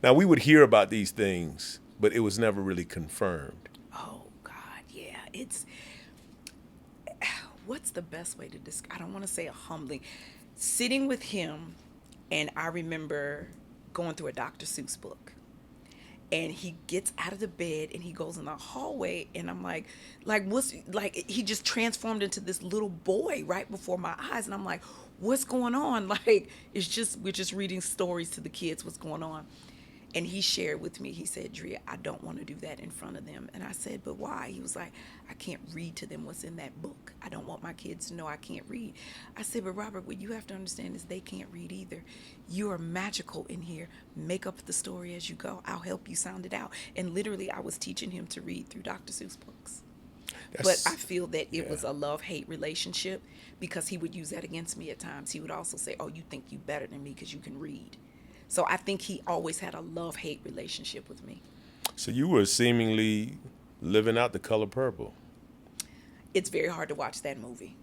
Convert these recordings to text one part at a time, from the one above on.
Now, we would hear about these things, but it was never really confirmed. Oh God, yeah. It's what's the best way to describe? I don't want to say a humbling. Sitting with him, and I remember going through a Dr. Seuss book, and he gets out of the bed and he goes in the hallway, and I'm like what's like he just transformed into this little boy right before my eyes, and I'm like, what's going on? Like it's just we're just reading stories to the kids. What's going on? And he shared with me, he said, Drea, I don't want to do that in front of them. And I said, but why? He was like, I can't read to them what's in that book. I don't want my kids to know I can't read. I said, but Robert, what you have to understand is they can't read either. You are magical in here. Make up the story as you go. I'll help you sound it out. And literally, I was teaching him to read through Dr. Seuss books. But I feel that it was a love-hate relationship because he would use that against me at times. He would also say, oh, you think you better than me because you can read. So I think he always had a love-hate relationship with me. So you were seemingly living out The Color Purple. It's very hard to watch that movie.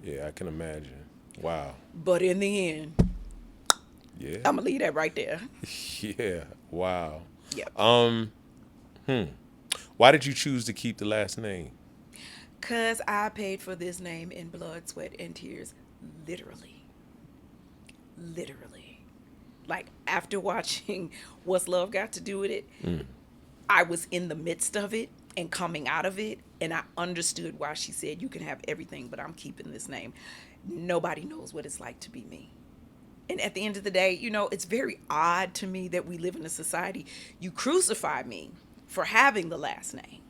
Yeah, I can imagine. Wow. But in the end, Yeah. I'm going to leave that right there. Yeah. Wow. Yep. Why did you choose to keep the last name? Because I paid for this name in blood, sweat, and tears. Literally. Literally. Like, after watching What's Love Got to Do with It, I was in the midst of it and coming out of it, and I understood why she said, you can have everything, but I'm keeping this name. Nobody knows what it's like to be me. And at the end of the day, it's very odd to me that we live in a society. You crucify me for having the last name,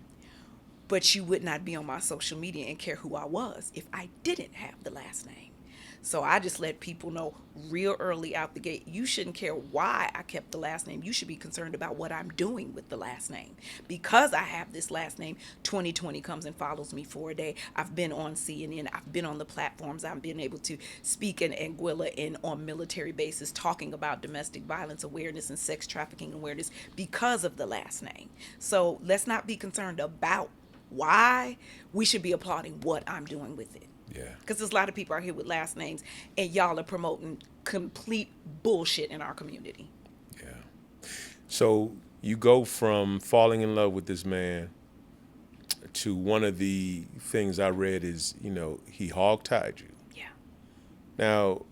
but you would not be on my social media and care who I was if I didn't have the last name. So I just let people know real early out the gate, you shouldn't care why I kept the last name. You should be concerned about what I'm doing with the last name. Because I have this last name, 2020 comes and follows me for a day. I've been on CNN. I've been on the platforms. I've been able to speak in Anguilla and on military bases talking about domestic violence awareness and sex trafficking awareness because of the last name. So let's not be concerned about why. We should be applauding what I'm doing with it. Yeah. Because there's a lot of people out here with last names, and y'all are promoting complete bullshit in our community. Yeah. So you go from falling in love with this man to one of the things I read is, he hogtied you. Yeah. Now,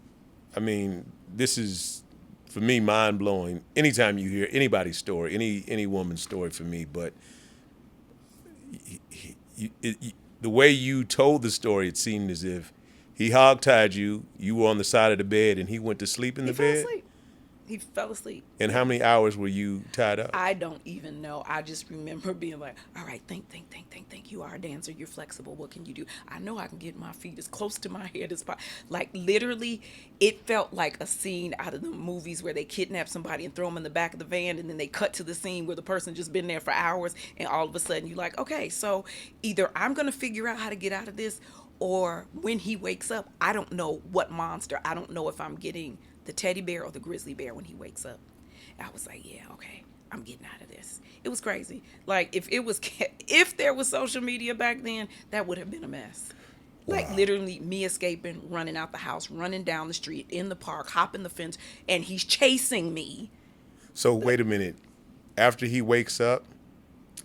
I mean, this is, for me, mind-blowing. Anytime you hear anybody's story, any woman's story for me, but the way you told the story, it seemed as if he hogtied you, you were on the side of the bed, and he went to sleep in the bed? He fell asleep. And how many hours were you tied up? I don't even know. I just remember being like, all right, think. You are a dancer. You're flexible. What can you do? I know I can get my feet as close to my head as possible. Like, literally, it felt like a scene out of the movies where they kidnap somebody and throw them in the back of the van, and then they cut to the scene where the person just been there for hours, and all of a sudden you're like, okay, so either I'm going to figure out how to get out of this, or when he wakes up, I don't know what monster. I don't know if I'm getting the teddy bear or the grizzly bear when he wakes up. I was like, yeah, okay, I'm getting out of this. It was crazy. Like, if there was social media back then, that would have been a mess. Like, literally me escaping, running out the house, running down the street, in the park, hopping the fence, and he's chasing me. So wait a minute. After he wakes up?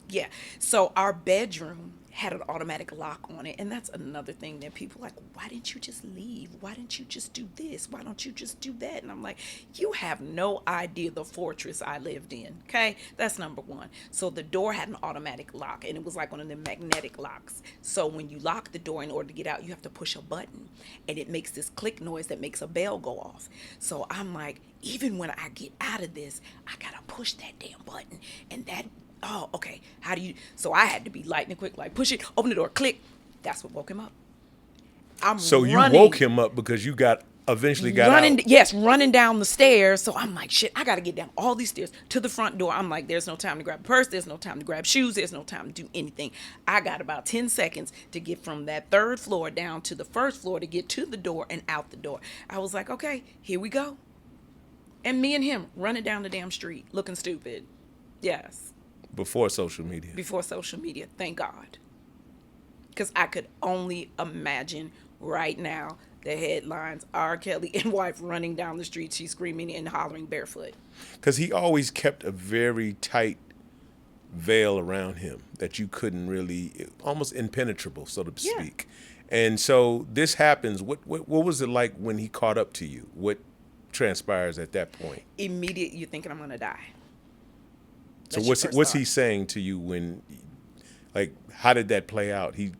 Yeah. So our bedroom had an automatic lock on it, and that's another thing that people are like, why didn't you just leave? Why didn't you just do this? Why don't you just do that? And I'm like, you have no idea the fortress I lived in. Okay, that's number one. So the door had an automatic lock, and it was like one of the magnetic locks. So when you lock the door, in order to get out, you have to push a button, and it makes this click noise that makes a bell go off. So I'm like, even when I get out of this, I gotta push that damn button, and that, oh, okay, how do you, so I had to be lightning quick, like push it, open the door, click. That's what woke him up. So you woke him up because you eventually got out. Yes, running down the stairs. So I'm like, shit, I got to get down all these stairs to the front door. I'm like, there's no time to grab a purse. There's no time to grab shoes. There's no time to do anything. I got about 10 seconds to get from that third floor down to the first floor to get to the door and out the door. I was like, okay, here we go. And me and him running down the damn street looking stupid. Yes. Before social media. Before social media, thank God. Because I could only imagine right now, the headlines: R. Kelly and wife running down the street. She's screaming and hollering barefoot. Because he always kept a very tight veil around him that you couldn't really, almost impenetrable, so to Yeah. speak. And so this happens. What was it like when he caught up to you? What transpires at that point? Immediate, you're thinking I'm gonna die. So That's your first what's thought. he saying to you when, like, how did that play out? He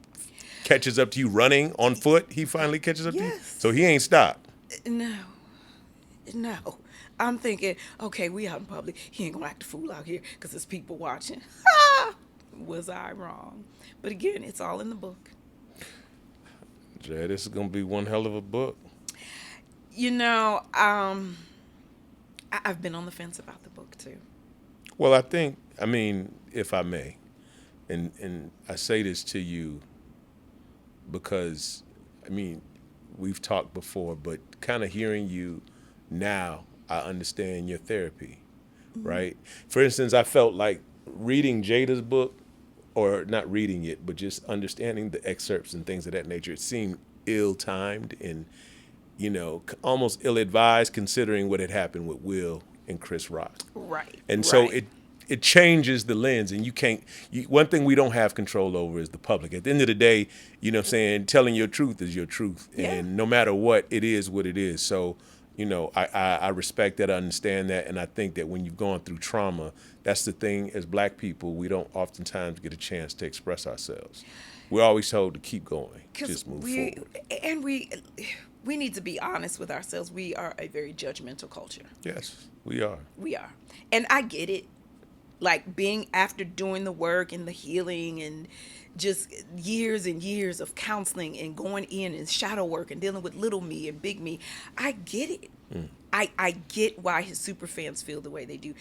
catches up to you running on foot. He finally catches up to you. Yes. So he ain't stopped. No, no. I'm thinking, okay, we out in public. He ain't gonna act a fool out here because there's people watching. Ah, was I wrong? But again, it's all in the book. Jay, this is gonna be one hell of a book. You know, I've been on the fence about the book too. Well, I mean, if I may, and I say this to you because, I mean, we've talked before, but kind of hearing you now, I understand your therapy, right? For instance, I felt like reading Jada's book, or not reading it, but just understanding the excerpts and things of that nature, it seemed ill-timed and, almost ill-advised considering what had happened with Will and Chris Rock. Right. And so right. it changes the lens, and one thing we don't have control over is the public. At the end of the day, you know what I'm saying, telling your truth is your truth. Yeah. And no matter what, it is what it is. So, I respect that, I understand that, and I think that when you've gone through trauma, that's the thing, as black people, we don't oftentimes get a chance to express ourselves. We're always told to keep going, just move forward. And we need to be honest with ourselves. We are a very judgmental culture. Yes, we are. We are. And I get it. Like being after doing the work and the healing and just years and years of counseling and going in and shadow work and dealing with little me and big me, I get it. I get why his super fans feel the way they do.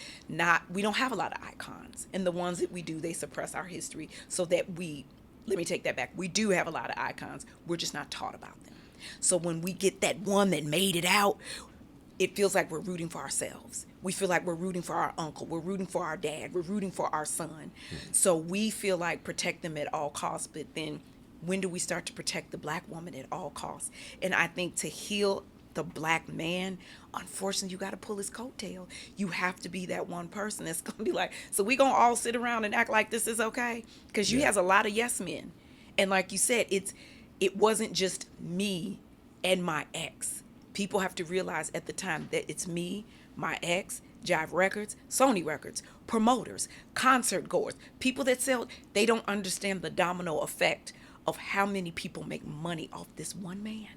We don't have a lot of icons, and the ones that we do, they suppress our history so that let me take that back. We do have a lot of icons. We're just not taught about them. So when we get that one that made it out, it feels like we're rooting for ourselves. We feel like we're rooting for our uncle. We're rooting for our dad. We're rooting for our son. So we feel like protect them at all costs. But then when do we start to protect the black woman at all costs? And I think to heal the black man, unfortunately, you got to pull his coattail. You have to be that one person that's going to be like, so we going to all sit around and act like this is okay? Because he has a lot of yes men. And like you said, it wasn't just me and my ex. People have to realize at the time that it's me, my ex, Jive Records, Sony Records, promoters, concert goers, people that sell. They don't understand the domino effect of how many people make money off this one man.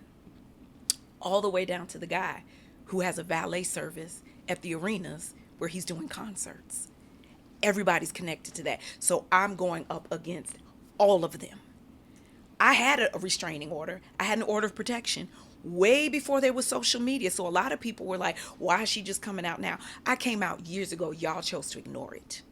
All the way down to the guy who has a valet service at the arenas where he's doing concerts. Everybody's connected to that. So I'm going up against all of them. I had a restraining order. I had an order of protection way before there was social media. So a lot of people were like, why is she just coming out now? I came out years ago. Y'all chose to ignore it.